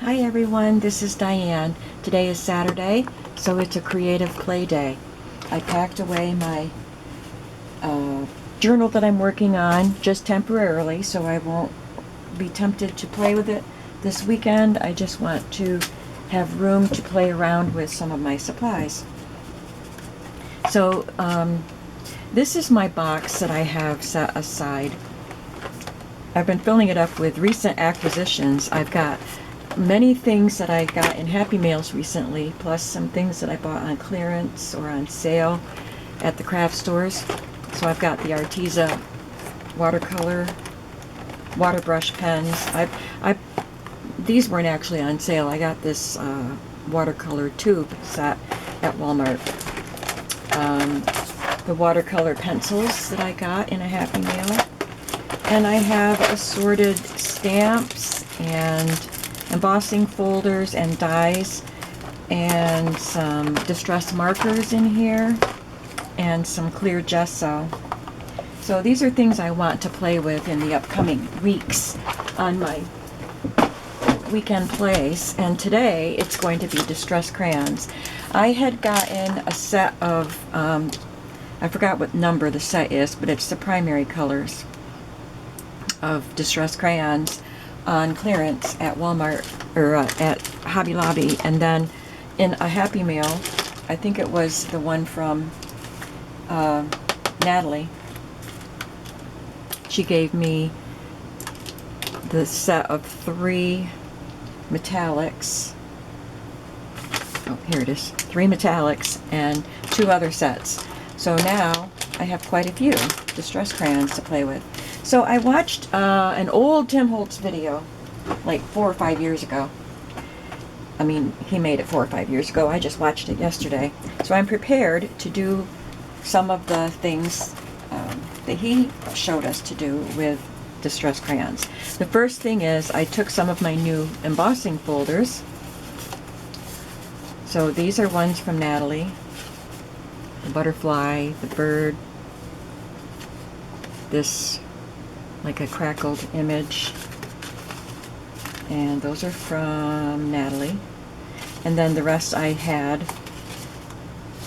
Hi everyone, this is Diane. Today is Saturday, so it's a creative play day. I packed away my journal that I'm working on just temporarily, so I won't be tempted to play with it this weekend. I just want to have room to play around with some of my supplies. So this is my box that I have set aside. I've been filling it up with recent acquisitions. I've got many things that I got in Happy Meals recently, plus some things that I bought on clearance or on sale at the craft stores. So I've got the Arteza watercolor, water brush pens. These weren't actually on sale. I got this watercolor tube set at Walmart. The watercolor pencils that I got in a Happy Meal. And I have assorted stamps and embossing folders and dies and some distress markers in here and some clear gesso. So these are things I want to play with in the upcoming weeks on my weekend plays, and today it's going to be distress crayons. I had gotten a set of, I forgot what number the set is, but it's the primary colors of distress crayons on clearance at Walmart or at Hobby Lobby, and then in a Happy Meal, I think it was the one from Natalie. She gave me the set of 3 metallics. Oh, here it is. 3 metallics and 2 other sets. So now I have quite a few distress crayons to play with. So I watched an old Tim Holtz video like 4 or 5 years ago. I mean, he made it 4 or 5 years ago. I just watched it yesterday. So I'm prepared to do some of the things that he showed us to do with distress crayons. The first thing is I took some of my new embossing folders. So these are ones from Natalie. The butterfly, the bird, this like a crackled image, and those are from Natalie. And then the rest I had,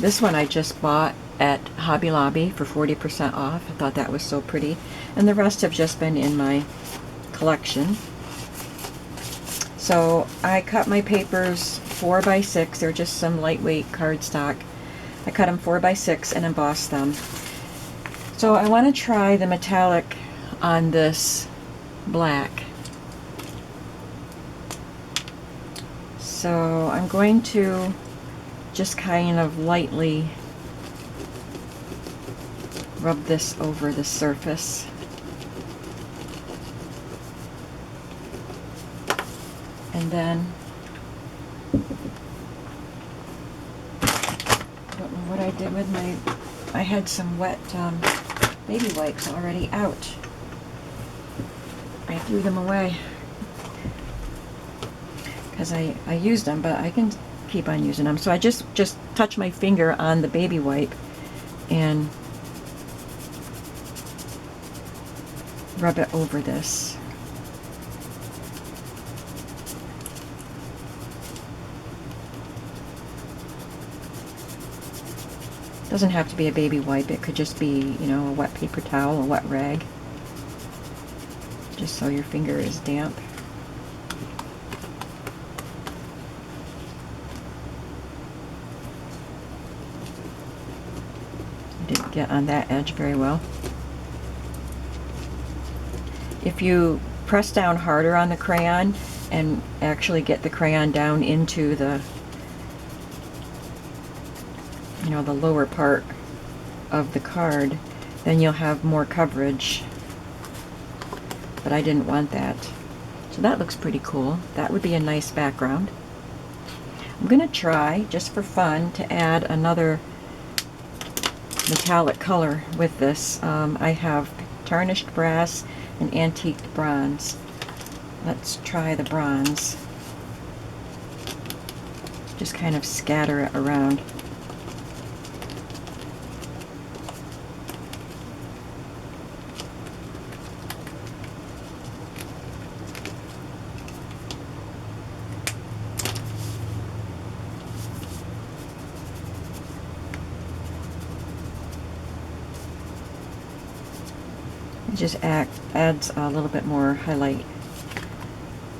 this one I just bought at Hobby Lobby for 40% off. I thought that was so pretty, and the rest have just been in my collection. So I cut my papers 4x6. They're just some lightweight cardstock. I cut them 4x6 and embossed them. So I want to try the metallic on this black. So I'm going to just kind of lightly rub this over the surface. And then I don't know what I did with my, I had some wet baby wipes already out. I threw them away because I used them, but I can keep on using them. So I just touch my finger on the baby wipe and rub it over this. Doesn't have to be a baby wipe. It could just be, you know, a wet paper towel, a wet rag, just so your finger is damp. I didn't get on that edge very well. If you press down harder on the crayon and actually get the crayon down into the, you know, the lower part of the card, then you'll have more coverage. But I didn't want that. So that looks pretty cool. That would be a nice background. I'm going to try, just for fun, to add another metallic color with this. I have tarnished brass and antiqued bronze. Let's try the bronze. Just kind of scatter it around. It just adds a little bit more highlight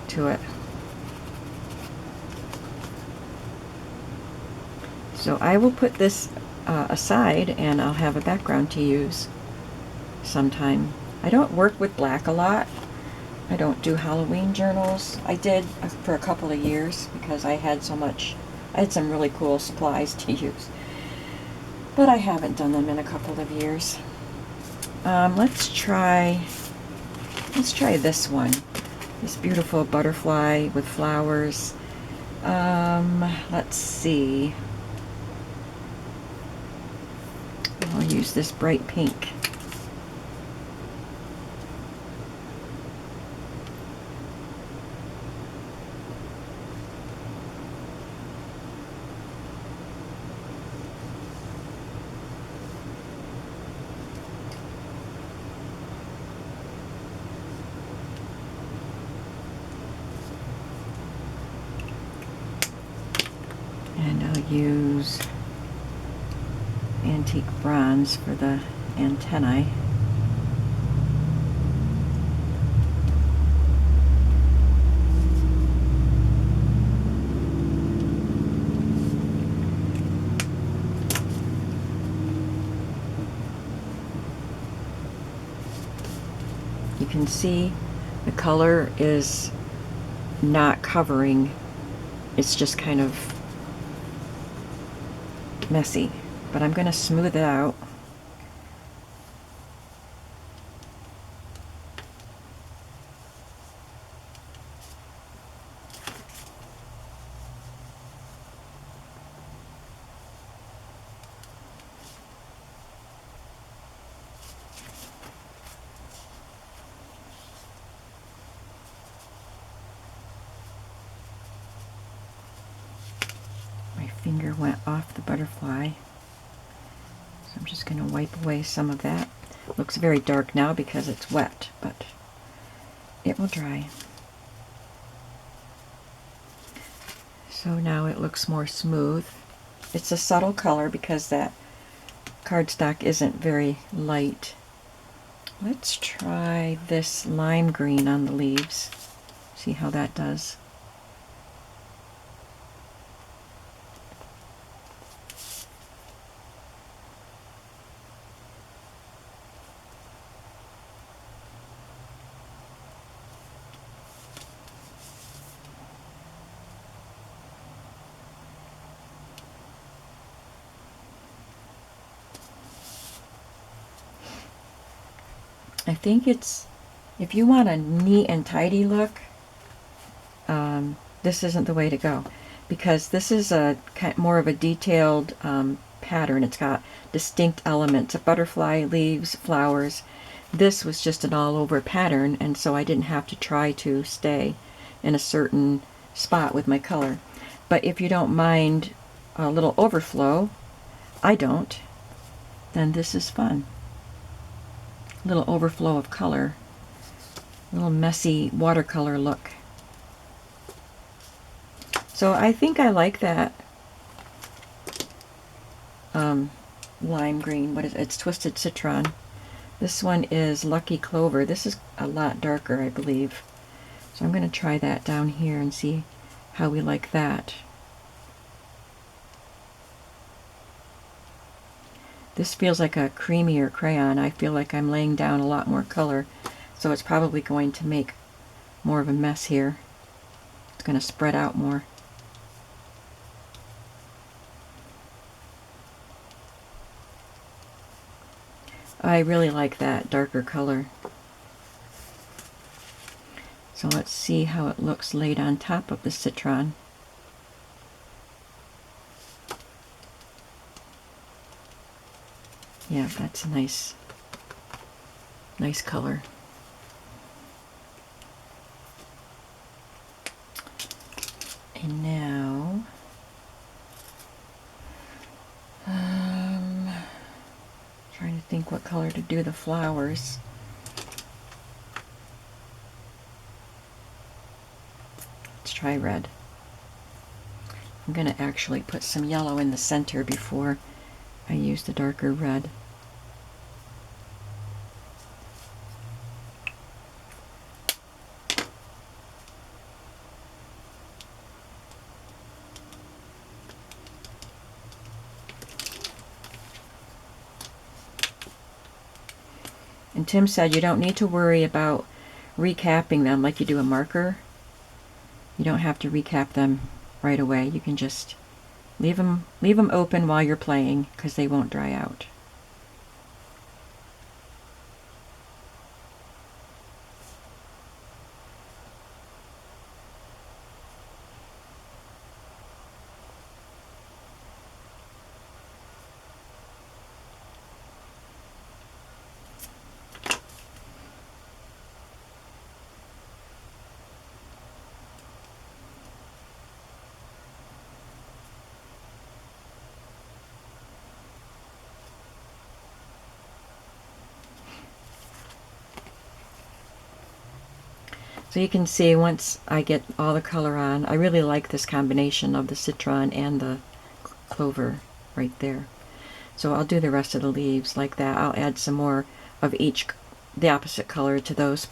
to it. So I will put this aside, and I'll have a background to use sometime. I don't work with black a lot. I don't do Halloween journals. I did for a couple of years because I had some really cool supplies to use. But I haven't done them in a couple of years. Let's try this one. This beautiful butterfly with flowers. Let's see. I'll use this bright pink. And I'll use antique bronze for the antennae. You can see the color is not covering, it's just kind of messy, but I'm going to smooth it out. My finger went off the butterfly, so I'm just going to wipe away some of that. Looks very dark now because it's wet, but it will dry. So now it looks more smooth. It's a subtle color because that cardstock isn't very light. Let's try this lime green on the leaves. See how that does. I think it's, if you want a neat and tidy look, this isn't the way to go, because this is a more of a detailed pattern. It's got distinct elements of butterfly, leaves, flowers. This was just an all-over pattern, and so I didn't have to try to stay in a certain spot with my color. But if you don't mind a little overflow, I don't, then this is fun. Little overflow of color, little messy watercolor look. So I think I like that lime green. What is it? It's Twisted Citron. This one is Lucky Clover. This is a lot darker, I believe. So I'm going to try that down here and see how we like that. This feels like a creamier crayon. I feel like I'm laying down a lot more color, so it's probably going to make more of a mess here. It's going to spread out more. I really like that darker color. So let's see how it looks laid on top of the citron. Yeah, that's a nice color. And now, trying to think what color to do the flowers. Let's try red. I'm going to actually put some yellow in the center before I use the darker red. And Tim said you don't need to worry about recapping them like you do a marker. You don't have to recap them right away. You can just leave them open while you're playing because they won't dry out. So you can see once I get all the color on, I really like this combination of the citron and the clover right there. So I'll do the rest of the leaves like that. I'll add some more of each, the opposite color to those.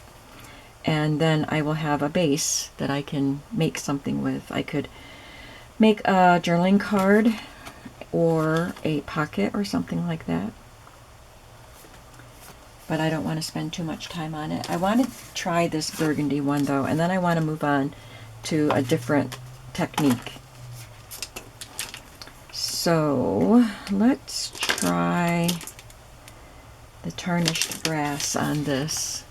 And then I will have a base that I can make something with. I could make a journaling card or a pocket or something like that. But I don't want to spend too much time on it. I want to try this burgundy one though, and then I want to move on to a different technique. So let's try the tarnished brass on this.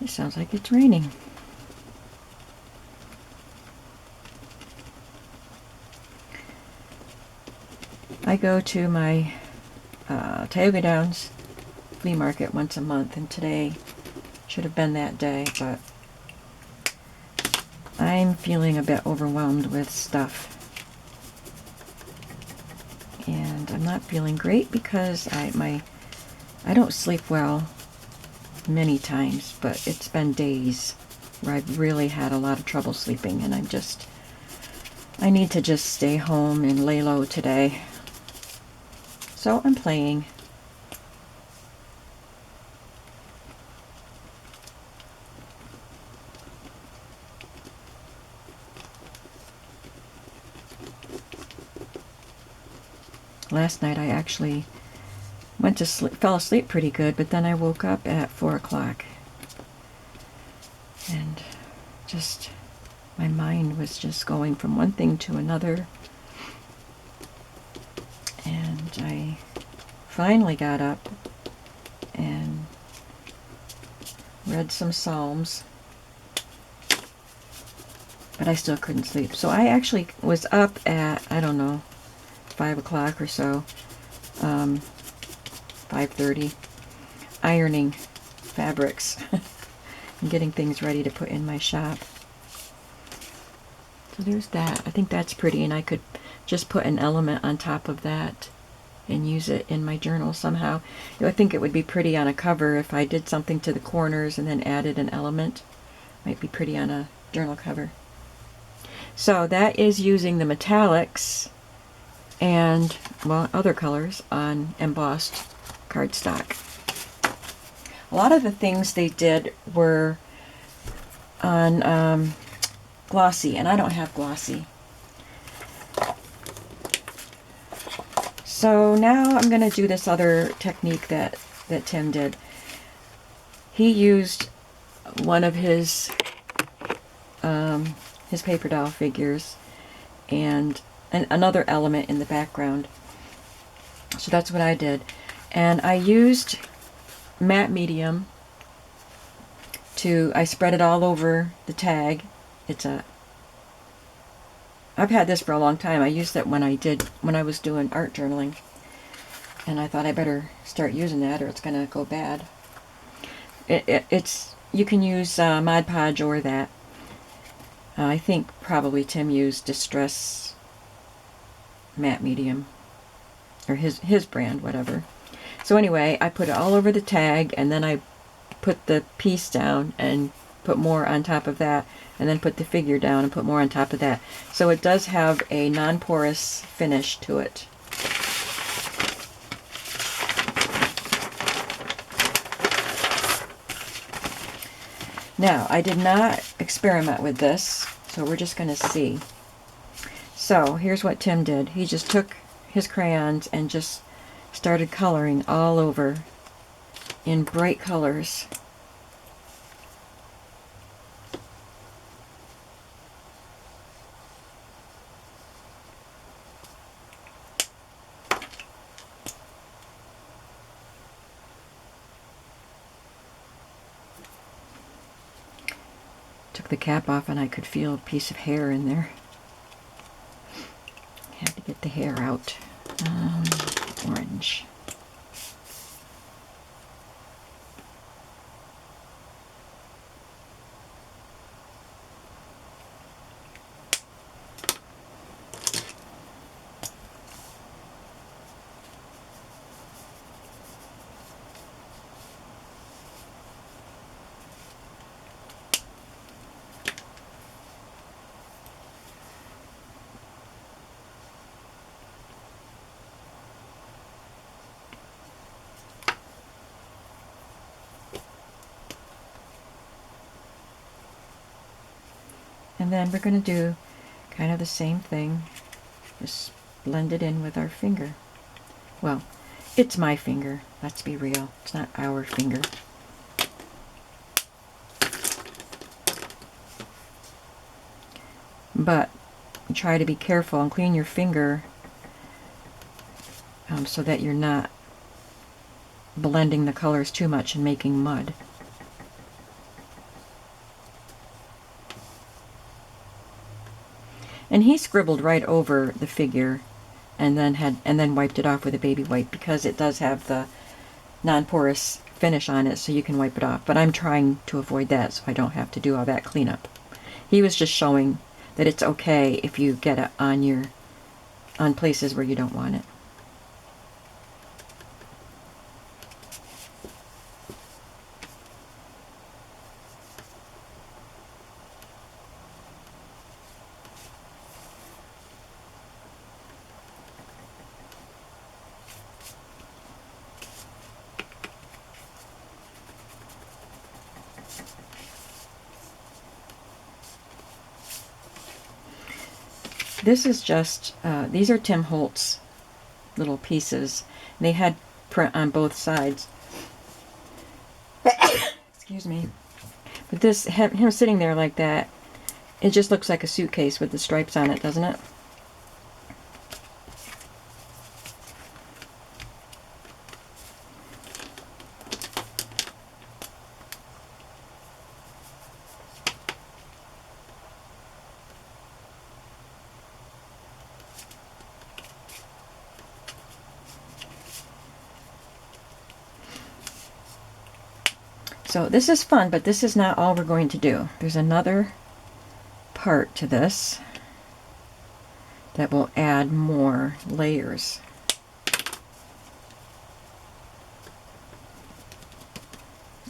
It sounds like it's raining. I go to my Tioga Downs flea market once a month, and today should have been that day, but I'm feeling a bit overwhelmed with stuff. And I'm not feeling great because I don't sleep well many times, but it's been days where I've really had a lot of trouble sleeping, and I need to just stay home and lay low today. So I'm playing. Last night I actually went to sleep, fell asleep pretty good, but then I woke up at 4 o'clock. And just, my mind was just going from one thing to another. And I finally got up and read some Psalms. But I still couldn't sleep. So I actually was up at, I don't know, 5 o'clock or so. 5:30, ironing fabrics and getting things ready to put in my shop. So there's that. I think that's pretty, and I could just put an element on top of that and use it in my journal somehow. I think it would be pretty on a cover if I did something to the corners and then added an element. Might be pretty on a journal cover. So that is using the metallics and, well, other colors on embossed cardstock. A lot of the things they did were on glossy, and I don't have glossy. So now I'm going to do this other technique that Tim did. He used one of his paper doll figures and another element in the background. So that's what I did. And I used matte medium I spread it all over the tag. I've had this for a long time. I used it when I was doing art journaling. And I thought I better start using that or it's going to go bad. You can use Mod Podge or that. I think probably Tim used Distress matte medium, or his brand, whatever. So anyway, I put it all over the tag, and then I put the piece down and put more on top of that, and then put the figure down and put more on top of that. So it does have a non-porous finish to it. Now, I did not experiment with this, so we're just going to see. So, here's what Tim did. He just took his crayons and just started coloring all over in bright colors. Took the cap off and I could feel a piece of hair in there. Had to get the hair out. Orange. And then we're going to do kind of the same thing. Just blend it in with our finger. Well, it's my finger. Let's be real. It's not our finger. But try to be careful and clean your finger so that you're not blending the colors too much and making mud. And he scribbled right over the figure and then wiped it off with a baby wipe, because it does have the non-porous finish on it, so you can wipe it off. But I'm trying to avoid that so I don't have to do all that cleanup. He was just showing that it's okay if you get it on places where you don't want it. This is just, these are Tim Holtz little pieces. They had print on both sides. Excuse me. But this, him sitting there like that, it just looks like a suitcase with the stripes on it, doesn't it? So this is fun, but this is not all we're going to do. There's another part to this that will add more layers.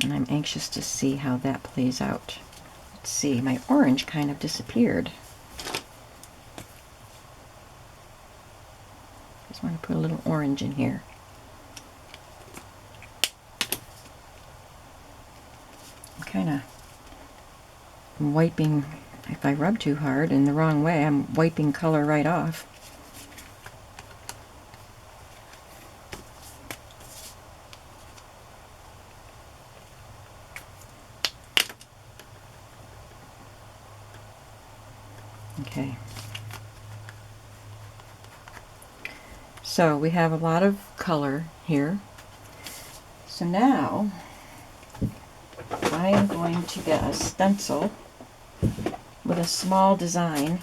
And I'm anxious to see how that plays out. Let's see, my orange kind of disappeared. Just want to put a little orange in here. Kind of wiping, if I rub too hard in the wrong way, I'm wiping color right off. Okay. So we have a lot of color here. So now I am going to get a stencil with a small design.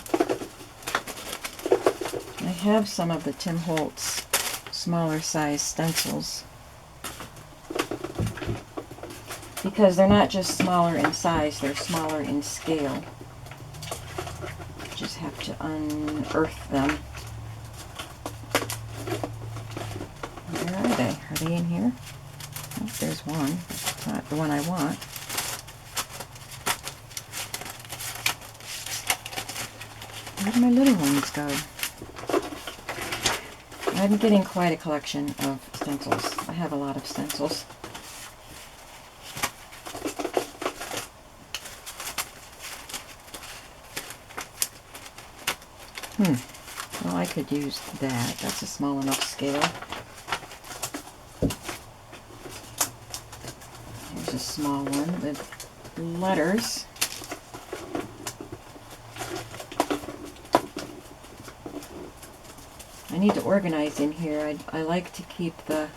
I have some of the Tim Holtz smaller size stencils, because they're not just smaller in size, they're smaller in scale. Just have to unearth them. Where are they? Are they in here? Oh, there's one. It's not the one I want. Where did my little ones go? I'm getting quite a collection of stencils. I have a lot of stencils. Well, I could use that. That's a small enough scale. Here's a small one with letters. I need to organize in here. I like to keep the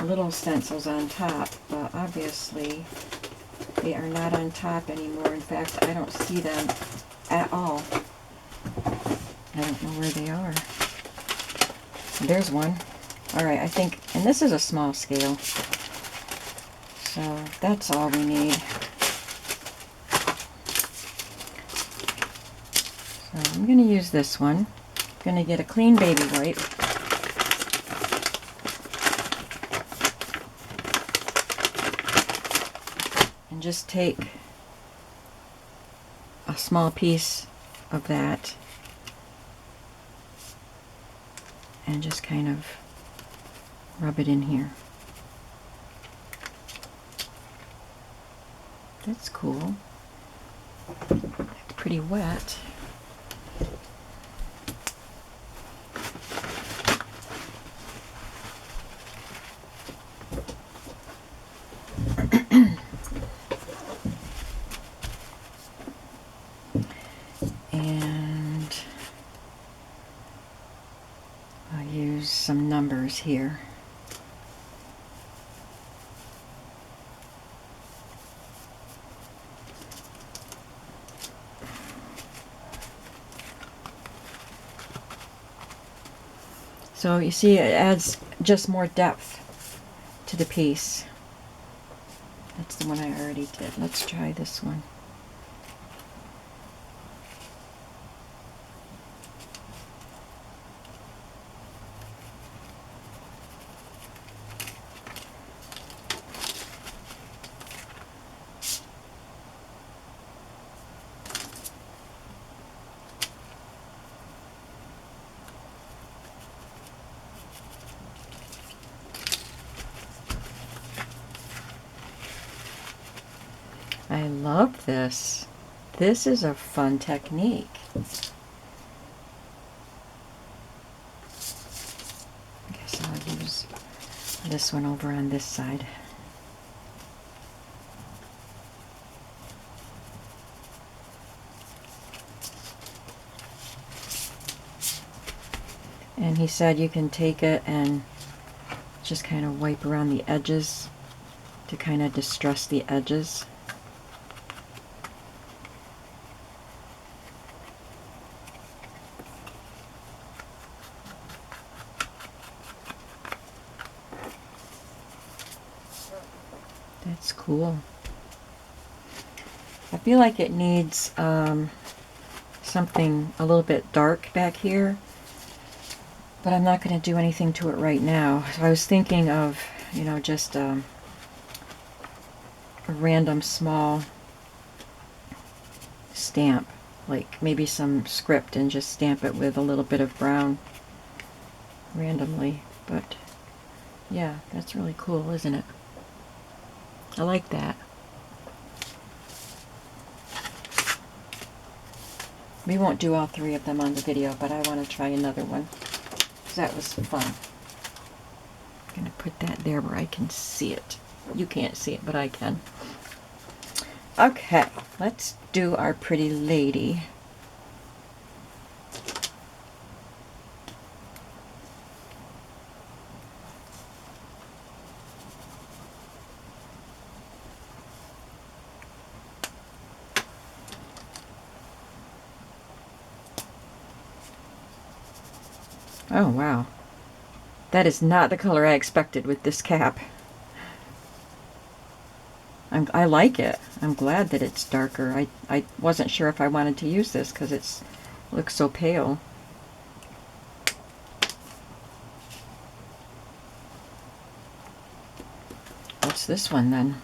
little stencils on top, but obviously they are not on top anymore. In fact, I don't see them at all. I don't know where they are. There's one. Alright, I think, and this is a small scale. So that's all we need. So I'm going to use this one. I'm going to get a clean baby wipe. And just take a small piece of that and just kind of rub it in here. That's cool. Pretty wet. And I'll use some numbers here. So you see it adds just more depth to the piece. That's the one I already did. Let's try this one. I love this. This is a fun technique. I guess I'll use this one over on this side. And he said you can take it and just kind of wipe around the edges to kind of distress the edges. That's cool. I feel like it needs something a little bit dark back here, but I'm not going to do anything to it right now. So I was thinking of, you know, just a random small stamp, like maybe some script, and just stamp it with a little bit of brown randomly. But yeah, that's really cool, isn't it? I like that. We won't do all three of them on the video, but I want to try another one, because that was fun. I'm going to put that there where I can see it. You can't see it, but I can. Okay, let's do our pretty lady. Oh, wow. That is not the color I expected with this cap. I like it. I'm glad that it's darker. I wasn't sure if I wanted to use this because it looks so pale. What's this one then?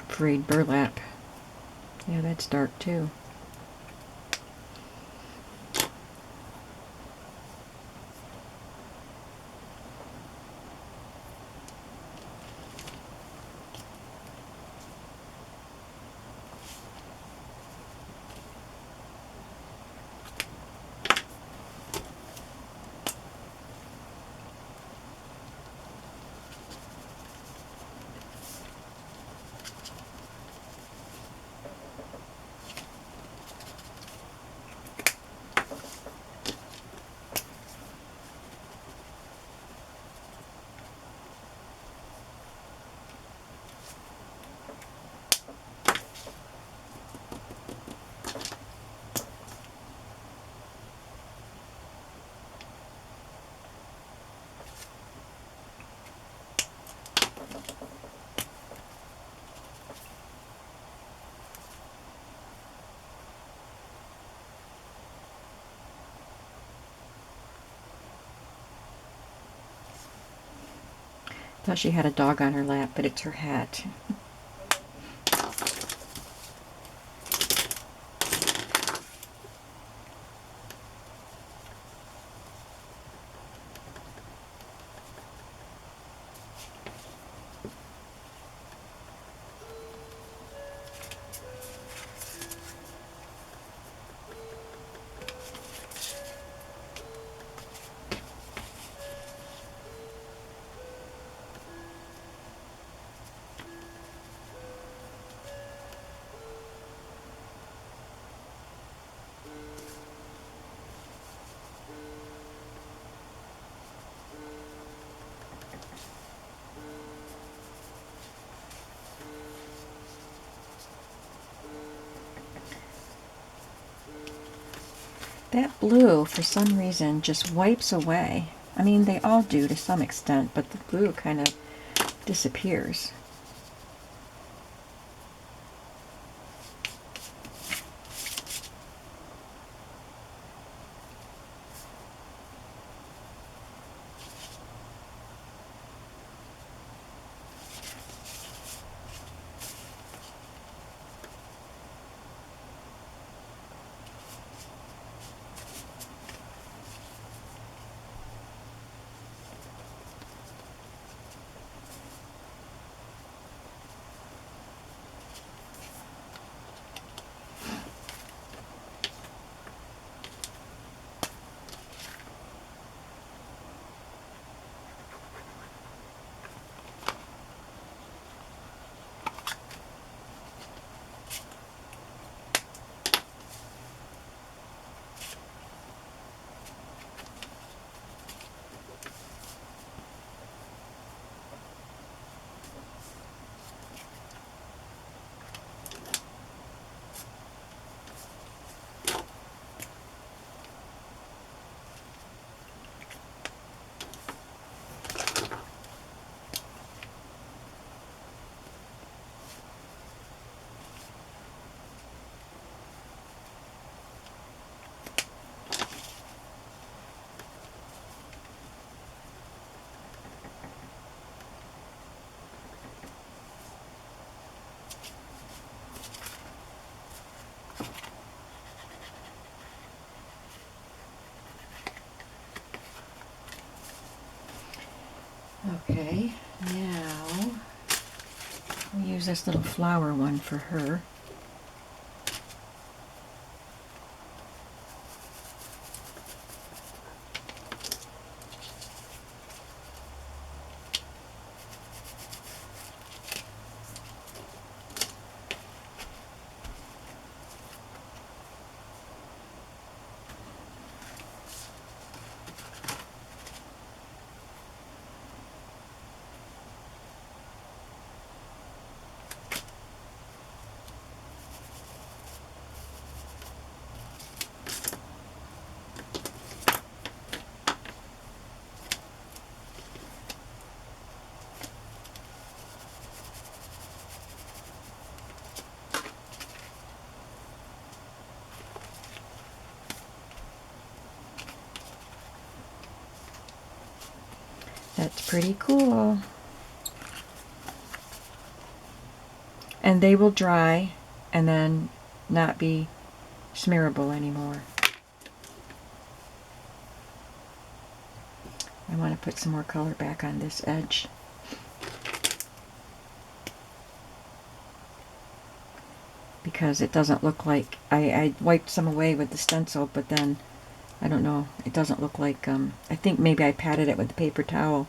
Frayed burlap. Yeah, that's dark too. Thought she had a dog on her lap, but it's her hat. That blue, for some reason, just wipes away. I mean, they all do to some extent, but the blue kind of disappears. Okay, now we'll use this little flower one for her. That's pretty cool. And they will dry and then not be smearable anymore. I want to put some more color back on this edge. Because it doesn't look like, I wiped some away with the stencil, but then I don't know, it doesn't look like, I think maybe I patted it with a paper towel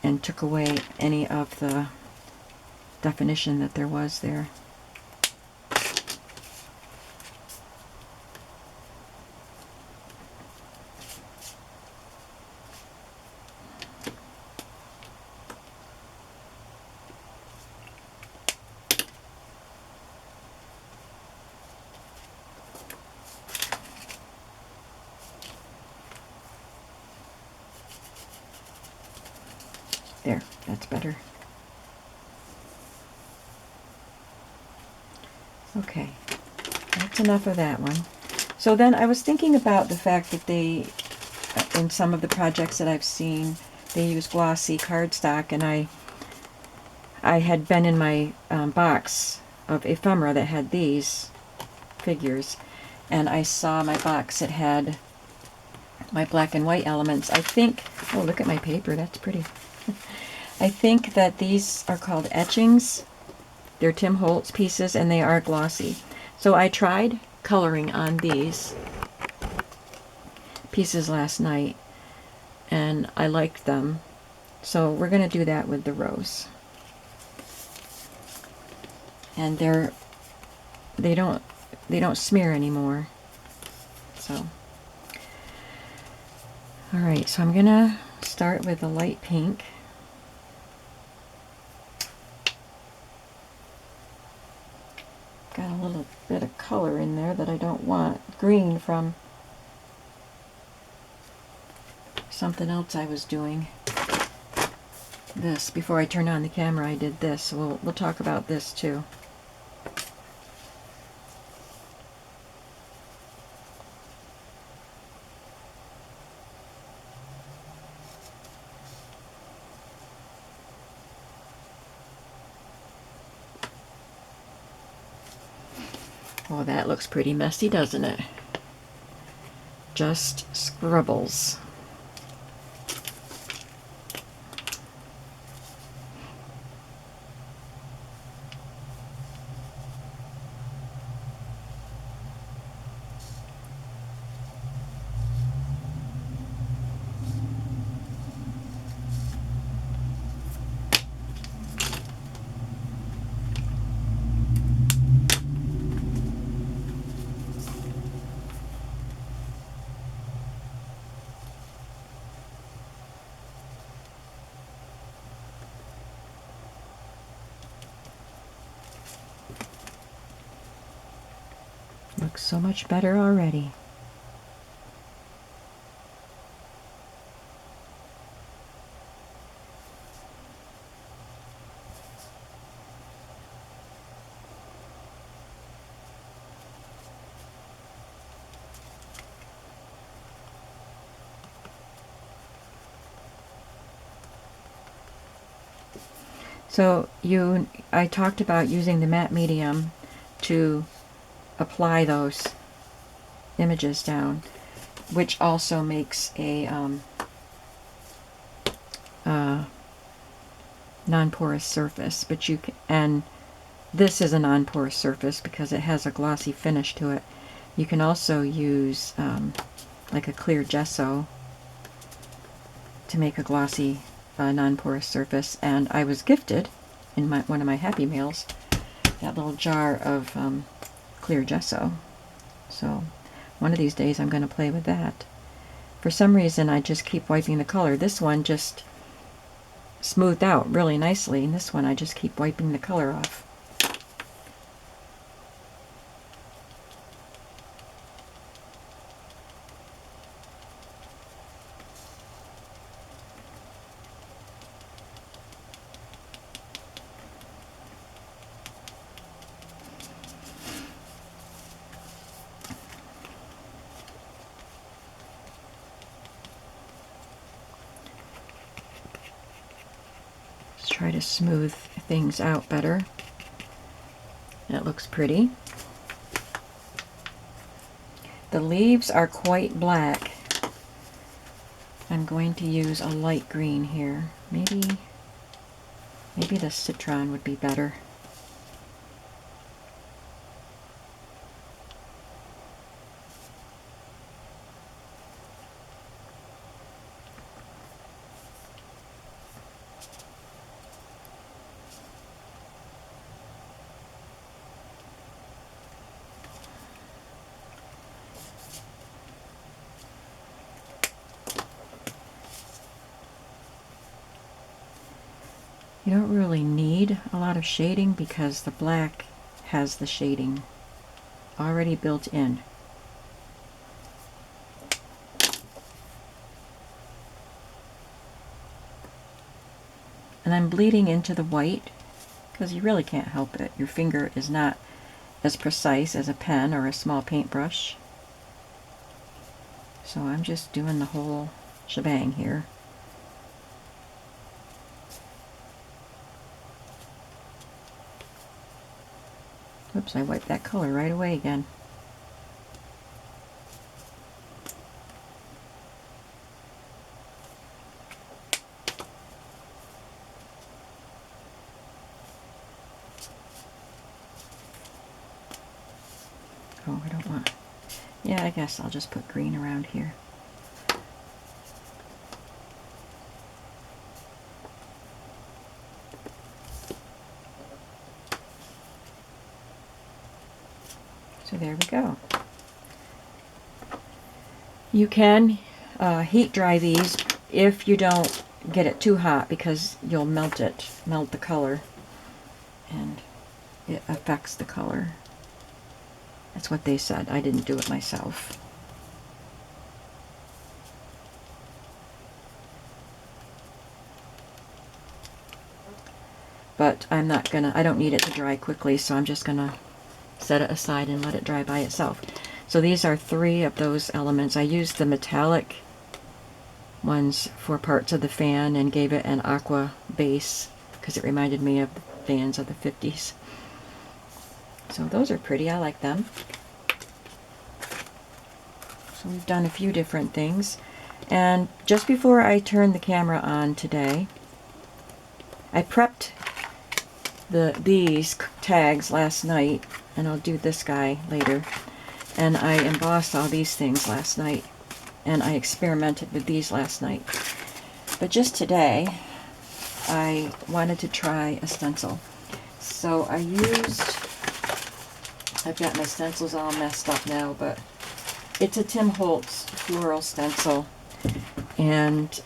and took away any of the definition that there was there. There, that's better. Okay, that's enough of that one. So then I was thinking about the fact that they, in some of the projects that I've seen, they use glossy cardstock, and I I had been in my box of ephemera that had these figures, and I saw my box that had my black and white elements. I think, oh, look at my paper, that's pretty. I think that these are called etchings. They're Tim Holtz pieces, and they are glossy. So I tried coloring on these pieces last night, and I liked them. So we're going to do that with the rose. And they don't smear anymore. So, all right. So I'm going to start with the light pink. Got a little bit of color in there that I don't want. Green from something else I was doing. This, before I turned on the camera, I did this. So we'll talk about this too. Oh, that looks pretty messy, doesn't it? Just scribbles. Looks so much better already. So I talked about using the matte medium to apply those images down, which also makes a non-porous surface. But you can, and this is a non-porous surface because it has a glossy finish to it. You can also use like a clear gesso to make a glossy non-porous surface. And I was gifted in one of my Happy Meals that little jar of clear gesso. So one of these days I'm going to play with that. For some reason I just keep wiping the color. This one just smoothed out really nicely, and this one I just keep wiping the color off. Try to smooth things out better. That looks pretty. The leaves are quite black. I'm going to use a light green here. Maybe the citron would be better. You don't really need a lot of shading because the black has the shading already built in. And I'm bleeding into the white because you really can't help it. Your finger is not as precise as a pen or a small paintbrush. So I'm just doing the whole shebang here. Oops, I wiped that color right away again. Oh, I don't want... Yeah, I guess I'll just put green around here. So there we go. You can heat dry these if you don't get it too hot, because you'll melt the color, and it affects the color. That's what they said. I didn't do it myself. But I don't need it to dry quickly, so I'm just gonna set it aside and let it dry by itself. So these are 3 of those elements. I used the metallic ones for parts of the fan and gave it an aqua base because it reminded me of the fans of the 50s. So those are pretty. I like them. So we've done a few different things. And just before I turned the camera on today, I prepped these tags last night, and I'll do this guy later. And I embossed all these things last night, and I experimented with these last night. But just today, I wanted to try a stencil. So I've got my stencils all messed up now, but it's a Tim Holtz floral stencil, and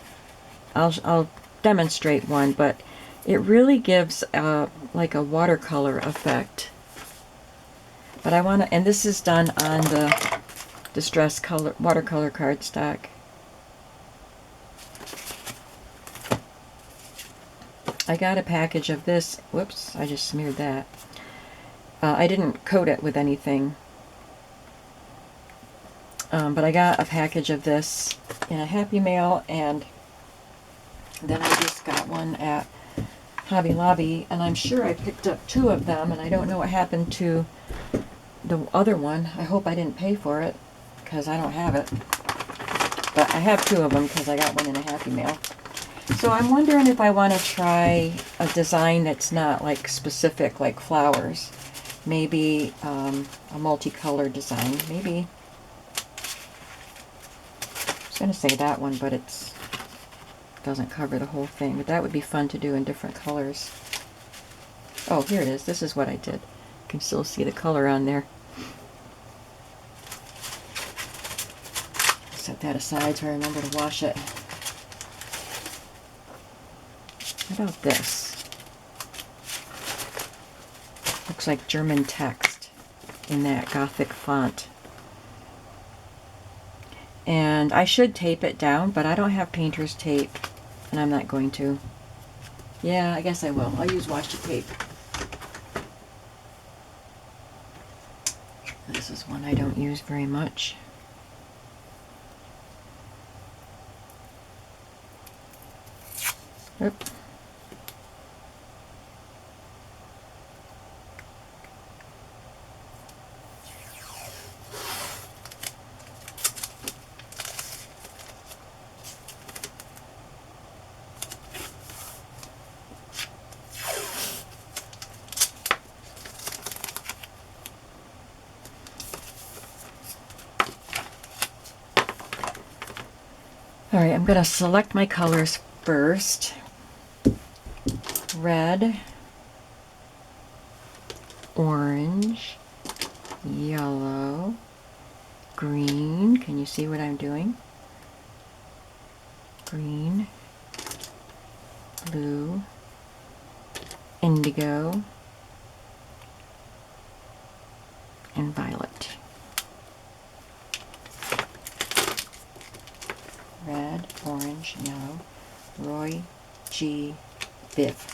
I'll demonstrate one, but it really gives like a watercolor effect. But I want to, and this is done on the Distress color watercolor cardstock. I got a package of this. Whoops, I just smeared that. I didn't coat it with anything. But I got a package of this in a Happy Mail, and then I just got one at Hobby Lobby, and I'm sure I picked up 2 of them, and I don't know what happened to the other one. I hope I didn't pay for it, because I don't have it. But I have 2 of them because I got one in a Happy Mail. So I'm wondering if I want to try a design that's not like specific, like flowers. Maybe a multicolored design. Maybe. I was going to say that one, but it doesn't cover the whole thing. But that would be fun to do in different colors. Oh, here it is. This is what I did. You can still see the color on there. Set that aside so I remember to wash it. How about this? Looks like German text in that Gothic font. And I should tape it down, but I don't have painter's tape, and I'm not going to. Yeah, I guess I will. I'll use washi tape. This is one I don't use very much. Oop. All right, I'm going to select my colors first. Red, orange, yellow, green. Can you see what I'm doing? Green, blue, indigo, and violet. Red, orange, yellow. Roy G. Biv.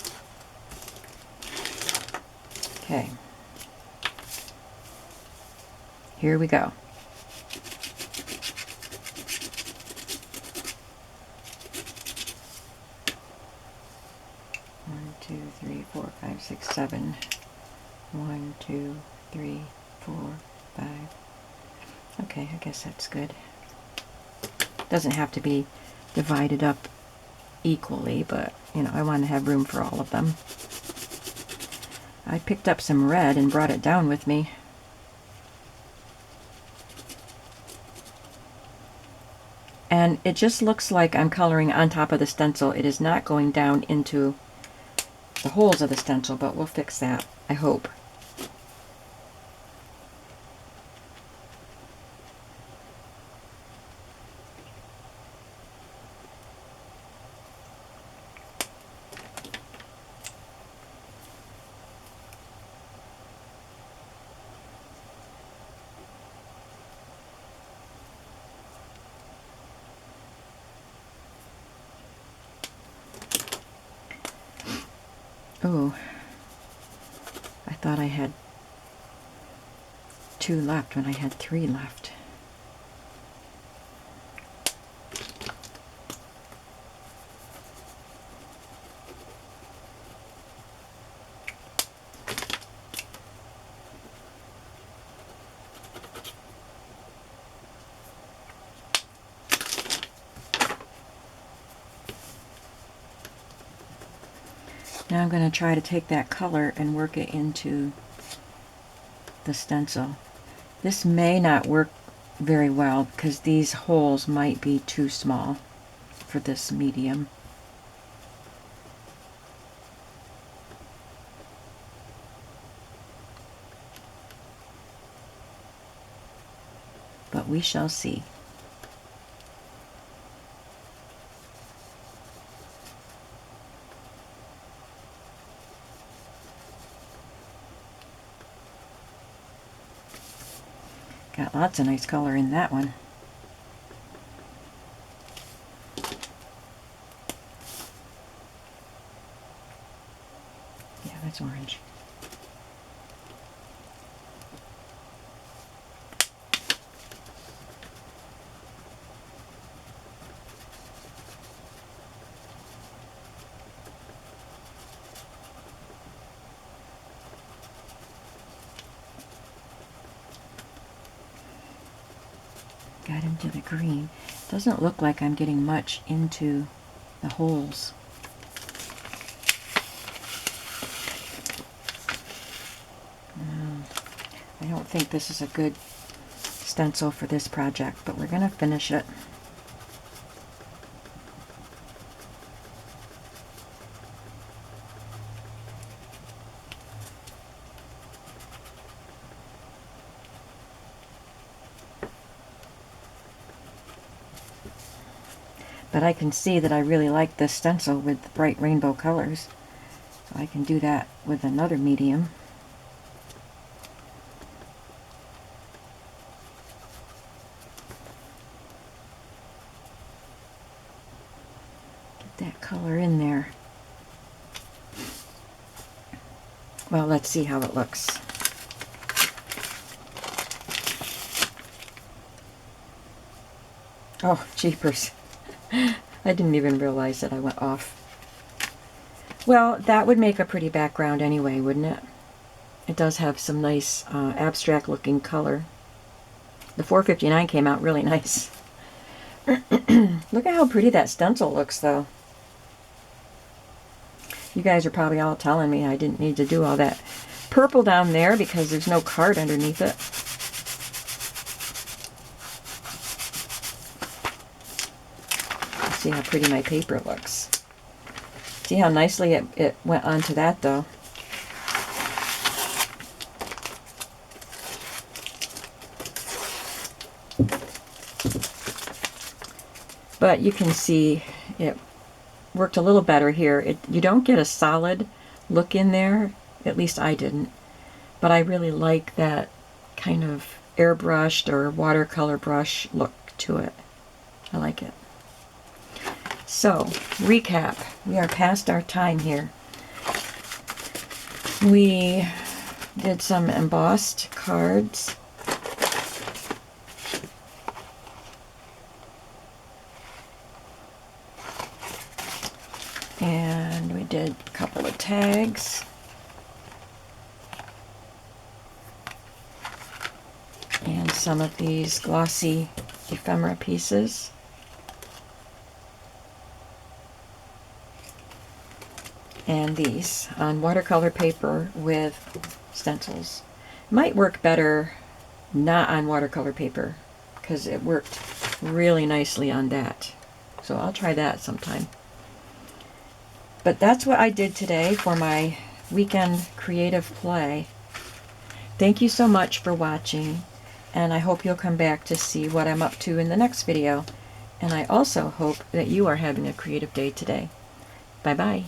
Okay. Here we go. One, two, three, four, five, six, seven. 1, 2, 3, 4, 5. Okay, I guess that's good. Doesn't have to be divided up equally, but you know, I want to have room for all of them. I picked up some red and brought it down with me. And it just looks like I'm coloring on top of the stencil. It is not going down into the holes of the stencil, but we'll fix that, I hope. Oh, I thought I had 2 left when I had 3 left. Now I'm going to try to take that color and work it into the stencil. This may not work very well because these holes might be too small for this medium. But we shall see. Got lots of nice color in that one. Yeah, that's orange. Got into the green. Doesn't look like I'm getting much into the holes. No, I don't think this is a good stencil for this project, but we're going to finish it. But I can see that I really like this stencil with the bright rainbow colors. So I can do that with another medium. Get that color in there. Well, let's see how it looks. Oh, jeepers. I didn't even realize that I went off. Well, that would make a pretty background anyway, wouldn't it? It does have some nice abstract looking color. The 459 came out really nice. Look at how pretty that stencil looks, though. You guys are probably all telling me I didn't need to do all that purple down there because there's no card underneath it. See how pretty my paper looks. See how nicely it went onto that, though. But you can see it worked a little better here. You don't get a solid look in there, at least I didn't. But I really like that kind of airbrushed or watercolor brush look to it. I like it. So, recap. We are past our time here. We did some embossed cards. And we did a couple of tags. some of these glossy ephemera pieces. And these on watercolor paper with stencils. Might work better not on watercolor paper because it worked really nicely on that. So I'll try that sometime. But that's what I did today for my weekend creative play. Thank you so much for watching, and I hope you'll come back to see what I'm up to in the next video. And I also hope that you are having a creative day today. Bye-bye.